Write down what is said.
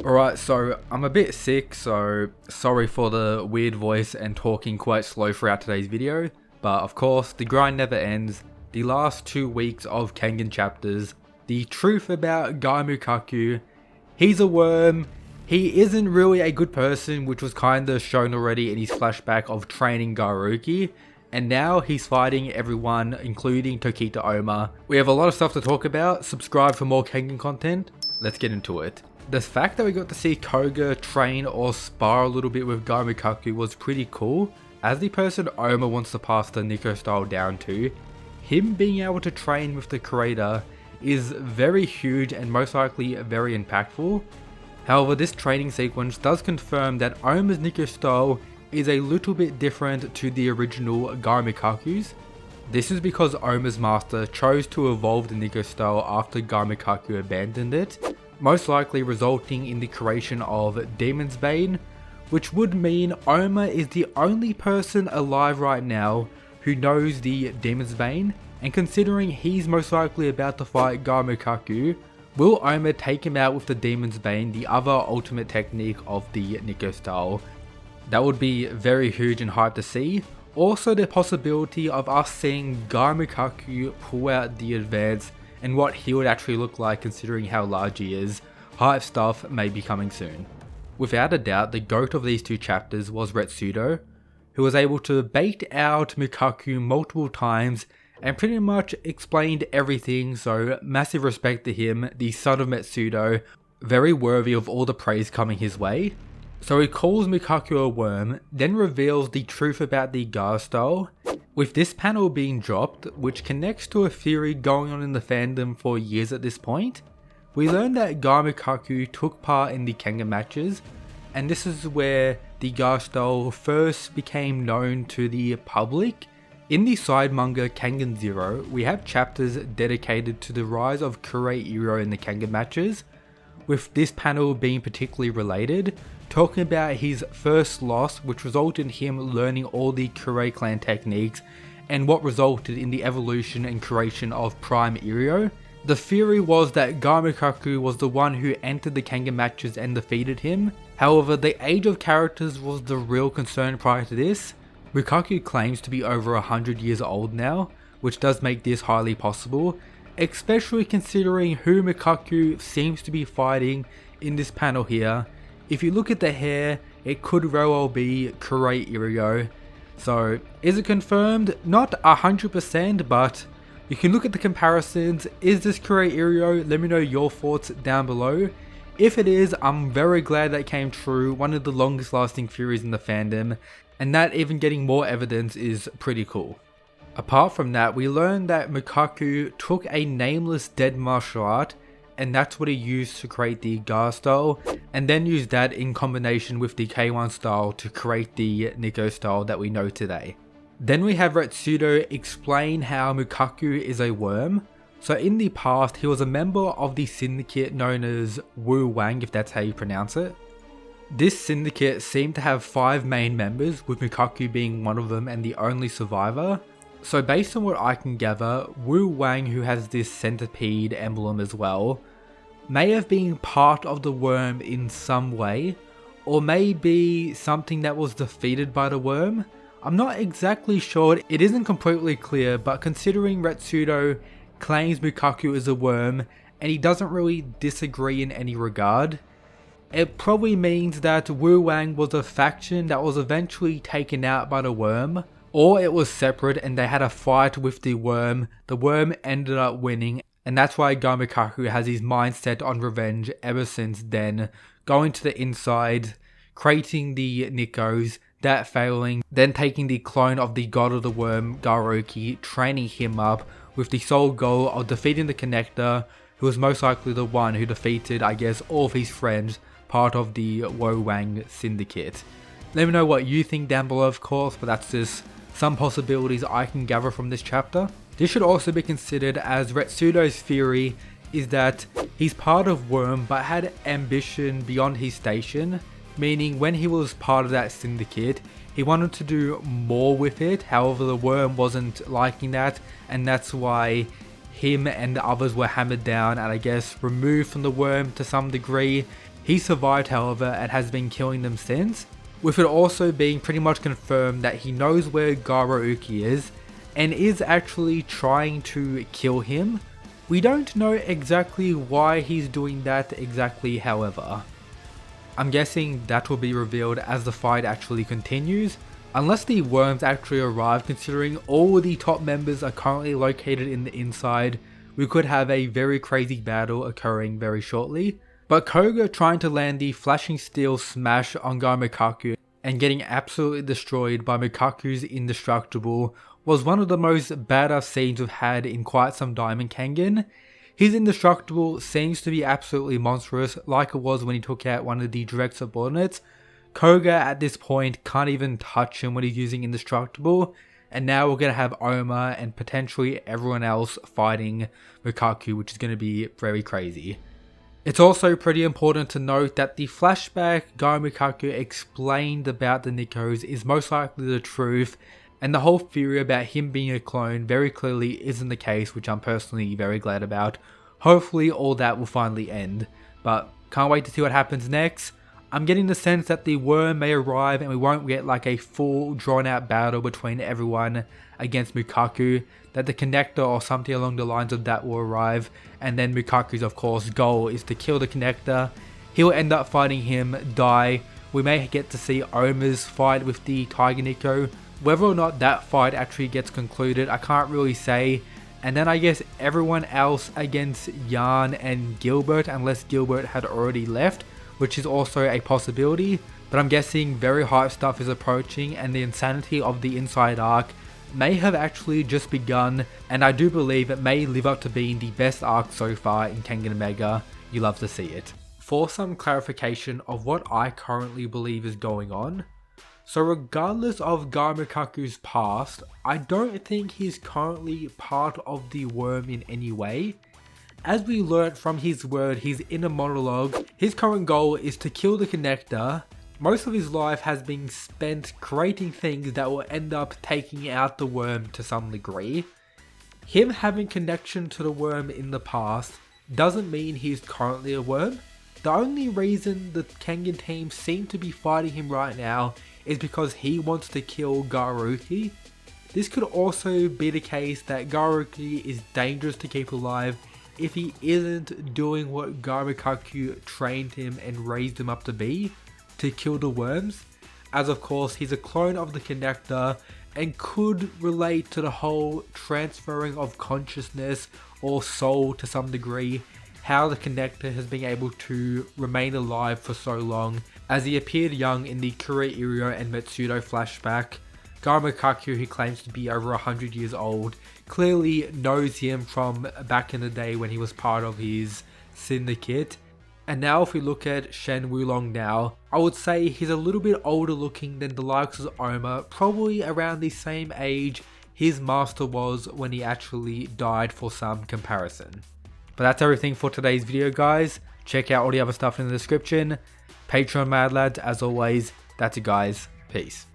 Alright, so I'm a bit sick, so sorry for the weird voice and talking quite slow throughout today's video, but of course, the grind never ends. The last 2 weeks of Kengan chapters, the truth about Gaoh Mukaku, he's a worm, he isn't really a good person, which was kinda shown already in his flashback of training Gaoruki, and now he's fighting everyone, including Tokita Ohma. We have a lot of stuff to talk about. Subscribe for more Kengan content, let's get into it. The fact that we got to see Koga train or spar a little bit with Gaoh Mukaku was pretty cool. As the person Ohma wants to pass the Nico style down to, him being able to train with the creator is very huge and most likely very impactful. However, this training sequence does confirm that Ohma's Nico style is a little bit different to the original Gaoh Mukaku's. This is because Ohma's master chose to evolve the Nico style after Gaoh Mukaku abandoned it, most likely resulting in the creation of Demon's Bane, which would mean Ohma is the only person alive right now who knows the Demon's Bane, and considering he's most likely about to fight Gaoh Mukaku, will Ohma take him out with the Demon's Bane, the other ultimate technique of the Nico style? That would be very huge and hype to see. Also the possibility of us seeing Gaoh Mukaku pull out the advance and what he would actually look like considering how large he is. Hype stuff may be coming soon. Without a doubt, the GOAT of these 2 chapters was Retsudo, who was able to bait out Mukaku multiple times and pretty much explained everything, so massive respect to him, the son of Metsudo, very worthy of all the praise coming his way. So he calls Mukaku a worm, then reveals the truth about the Gaoh style, with this panel being dropped, which connects to a theory going on in the fandom for years at this point. We learned that Gaoh Mukaku took part in the Kengan matches, and this is where the Gaoh style first became known to the public. In the side manga Kengan Zero, we have chapters dedicated to the rise of Kurei Iro in the Kengan matches, with this panel being particularly related, talking about his first loss, which resulted in him learning all the Kurei clan techniques and what resulted in the evolution and creation of Prime Iro. The theory was that Gaoh Mukaku was the one who entered the Kengan matches and defeated him. However, the age of characters was the real concern prior to this. Mukaku claims to be over 100 years old now, which does make this highly possible, especially considering who Mukaku seems to be fighting in this panel here. If you look at the hair, it could very well be Kurei Iro. So, is it confirmed? Not 100%, but you can look at the comparisons. Is this Kurei Iro? Let me know your thoughts down below. If it is, I'm very glad that came true, one of the longest lasting theories in the fandom, and that even getting more evidence is pretty cool. Apart from that, we learned that Mukaku took a nameless dead martial art, and that's what he used to create the Gaoh style, and then used that in combination with the K1 style to create the Nico style that we know today. Then we have Retsudo explain how Mukaku is a worm. So in the past, he was a member of the syndicate known as Wu Wang, if that's how you pronounce it. This syndicate seemed to have 5 main members, with Mukaku being one of them and the only survivor. So based on what I can gather, Wu Wang, who has this centipede emblem as well, may have been part of the worm in some way, or maybe something that was defeated by the worm. I'm not exactly sure, it isn't completely clear, but considering Retsudo claims Mukaku is a worm, and he doesn't really disagree in any regard, it probably means that Wu Wang was a faction that was eventually taken out by the worm, or it was separate and they had a fight with the worm ended up winning, and that's why Gaoh Mukaku has his mind set on revenge ever since then, going to the inside, creating the Nikos, that failing, then taking the clone of the god of the worm, Gaoruki, training him up with the sole goal of defeating the Connector, who was most likely the one who defeated, I guess, all of his friends, part of the Wu Wang syndicate. Let me know what you think down below, of course, but that's just some possibilities I can gather from this chapter. This should also be considered, as Retsudo's theory is that he's part of Worm but had ambition beyond his station, meaning when he was part of that syndicate, he wanted to do more with it. However, the Worm wasn't liking that, and that's why him and the others were hammered down and I guess removed from the Worm to some degree. He survived, however, and has been killing them since, with it also being pretty much confirmed that he knows where Gaoh is and is actually trying to kill him. We don't know exactly why he's doing that exactly, however. I'm guessing that will be revealed as the fight actually continues, unless the worms actually arrive. Considering all the top members are currently located in the inside, we could have a very crazy battle occurring very shortly. But Koga trying to land the flashing steel smash on Gaoh Mukaku and getting absolutely destroyed by Mukaku's indestructible was one of the most badass scenes we've had in quite some time in Kengan. His indestructible seems to be absolutely monstrous, like it was when he took out one of the direct subordinates. Koga at this point can't even touch him when he's using indestructible, and now we're going to have Ohma and potentially everyone else fighting Mukaku, which is going to be very crazy. It's also pretty important to note that the flashback Gaoh Mukaku explained about the Nikkos is most likely the truth, and the whole theory about him being a clone very clearly isn't the case, which I'm personally very glad about. Hopefully all that will finally end, but can't wait to see what happens next. I'm getting the sense that the worm may arrive and we won't get like a full drawn out battle between everyone against Mukaku, that the connector or something along the lines of that will arrive, and then Mukaku's of course goal is to kill the connector. He'll end up fighting him, die. We may get to see Ohma's fight with the Tiger Nikko. Whether or not that fight actually gets concluded, I can't really say. And then I guess everyone else against Yarn and Gilbert, unless Gilbert had already left, which is also a possibility. But I'm guessing very hype stuff is approaching, and the insanity of the inside arc may have actually just begun, and I do believe it may live up to being the best arc so far in Kengan Omega. You love to see it. For some clarification of what I currently believe is going on. So regardless of Gaoh Mukaku's past, I don't think he's currently part of the worm in any way. As we learnt from his word, his inner monologue, his current goal is to kill the connector. Most of his life has been spent creating things that will end up taking out the worm to some degree. Him having connection to the worm in the past doesn't mean he's currently a worm. The only reason the Kengan team seem to be fighting him right now is because he wants to kill Gaoh. This could also be the case that Gaoh is dangerous to keep alive if he isn't doing what Gaoh Mukaku trained him and raised him up to be, to kill the worms, as of course he's a clone of the connector and could relate to the whole transferring of consciousness or soul to some degree, how the connector has been able to remain alive for so long, as he appeared young in the Kura-Iryo and Metsudo flashback. Gaoh Mukaku, who claims to be over 100 years old, clearly knows him from back in the day when he was part of his syndicate. And now if we look at Shen Wulong now, I would say he's a little bit older looking than the likes of Ohma, probably around the same age his master was when he actually died, for some comparison. But that's everything for today's video, guys. Check out all the other stuff in the description. Patreon Mad Lads, as always. That's it, guys. Peace.